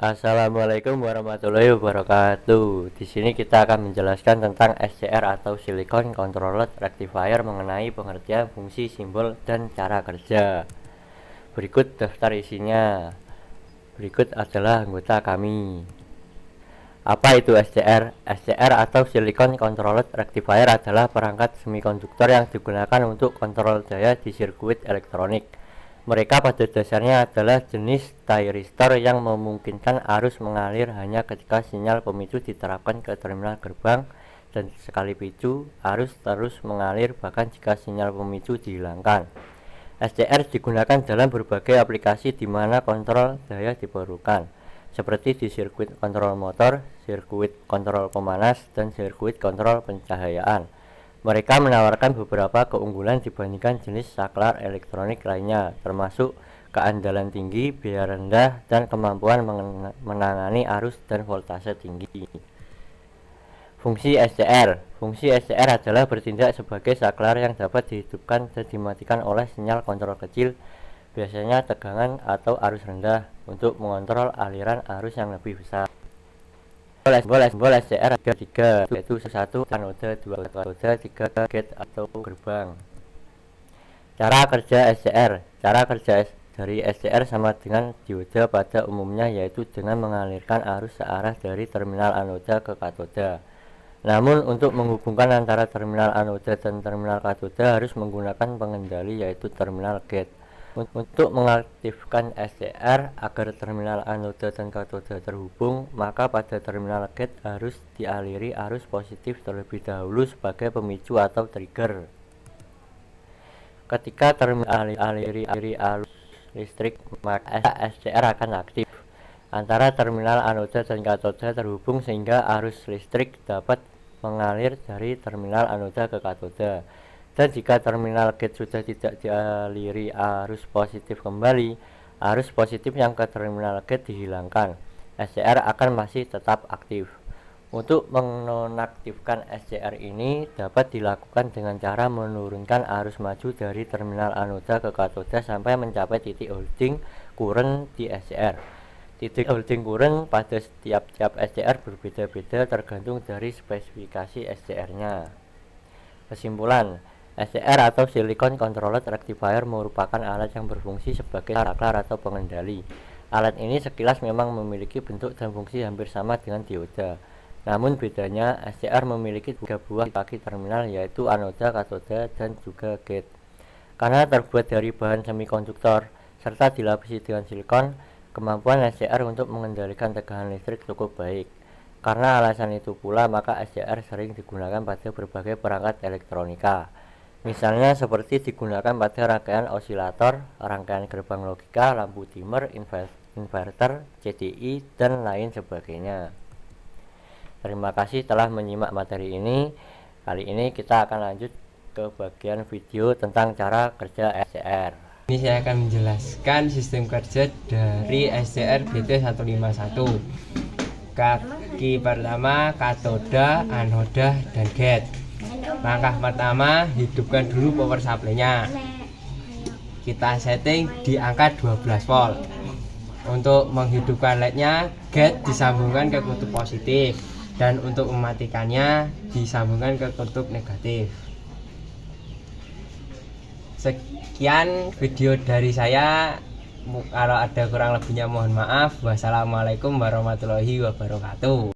Assalamualaikum warahmatullahi wabarakatuh. Di sini kita akan menjelaskan tentang SCR atau Silicon Controlled Rectifier mengenai pengertian fungsi, simbol, dan cara kerja. Berikut daftar isinya. Berikut adalah anggota kami. Apa itu SCR? SCR atau Silicon Controlled Rectifier adalah perangkat semikonduktor yang digunakan untuk kontrol daya di sirkuit elektronik. Mereka pada dasarnya adalah jenis thyristor yang memungkinkan arus mengalir hanya ketika sinyal pemicu diterapkan ke terminal gerbang, dan sekali picu, arus terus mengalir bahkan jika sinyal pemicu dihilangkan. SCR digunakan dalam berbagai aplikasi di mana kontrol daya diperlukan, seperti di sirkuit kontrol motor, sirkuit kontrol pemanas, dan sirkuit kontrol pencahayaan. Mereka menawarkan beberapa keunggulan dibandingkan jenis saklar elektronik lainnya, termasuk keandalan tinggi, biaya rendah, dan kemampuan menangani arus dan voltase tinggi. Fungsi SCR. Fungsi SCR adalah bertindak sebagai saklar yang dapat dihidupkan dan dimatikan oleh sinyal kontrol kecil, biasanya tegangan atau arus rendah, untuk mengontrol aliran arus yang lebih besar. Simbol SCR ada 3, yaitu 1 anoda, 2 katoda, 3 gate atau gerbang. Cara kerja SCR. Cara kerja dari SCR sama dengan dioda pada umumnya, yaitu dengan mengalirkan arus searah dari terminal anoda ke katoda. Namun untuk menghubungkan antara terminal anoda dan terminal katoda harus menggunakan pengendali, yaitu terminal gate. Untuk mengaktifkan SCR agar terminal anoda dan katoda terhubung, maka pada terminal gate harus dialiri arus positif terlebih dahulu sebagai pemicu atau trigger. Ketika terminal aliri arus listrik, maka SCR akan aktif. Antara terminal anoda dan katoda terhubung sehingga arus listrik dapat mengalir dari terminal anoda ke katoda. Dan jika terminal gate sudah tidak dialiri arus positif kembali, arus positif yang ke terminal gate dihilangkan, SCR akan masih tetap aktif. Untuk menonaktifkan SCR ini dapat dilakukan dengan cara menurunkan arus maju dari terminal anoda ke katoda sampai mencapai titik holding current di SCR. Titik holding current pada setiap SCR berbeda-beda tergantung dari spesifikasi SCR-nya. Kesimpulan, SCR atau Silicon Controlled Rectifier merupakan alat yang berfungsi sebagai saklar atau pengendali. Alat ini sekilas memang memiliki bentuk dan fungsi hampir sama dengan dioda. Namun bedanya, SCR memiliki 3 buah kaki terminal, yaitu anoda, katoda, dan juga gate. Karena terbuat dari bahan semikonduktor serta dilapisi dengan silikon, kemampuan SCR untuk mengendalikan tegangan listrik cukup baik. Karena alasan itu pula, maka SCR sering digunakan pada berbagai perangkat elektronika. Misalnya seperti digunakan pada rangkaian osilator, rangkaian gerbang logika, lampu dimmer, inverter, CDI, dan lain sebagainya. Terima kasih telah menyimak materi ini. Kali ini kita akan lanjut ke bagian video tentang cara kerja SCR. Ini saya akan menjelaskan sistem kerja dari SCR BT151. Kaki pertama katoda, anoda, dan gate. Langkah pertama, hidupkan dulu power supply-nya. Kita setting di angka 12 volt. Untuk menghidupkan LED-nya, gate disambungkan ke kutub positif, dan untuk mematikannya disambungkan ke kutub negatif. Sekian video dari saya. Kalau ada kurang lebihnya mohon maaf. Wassalamualaikum warahmatullahi wabarakatuh.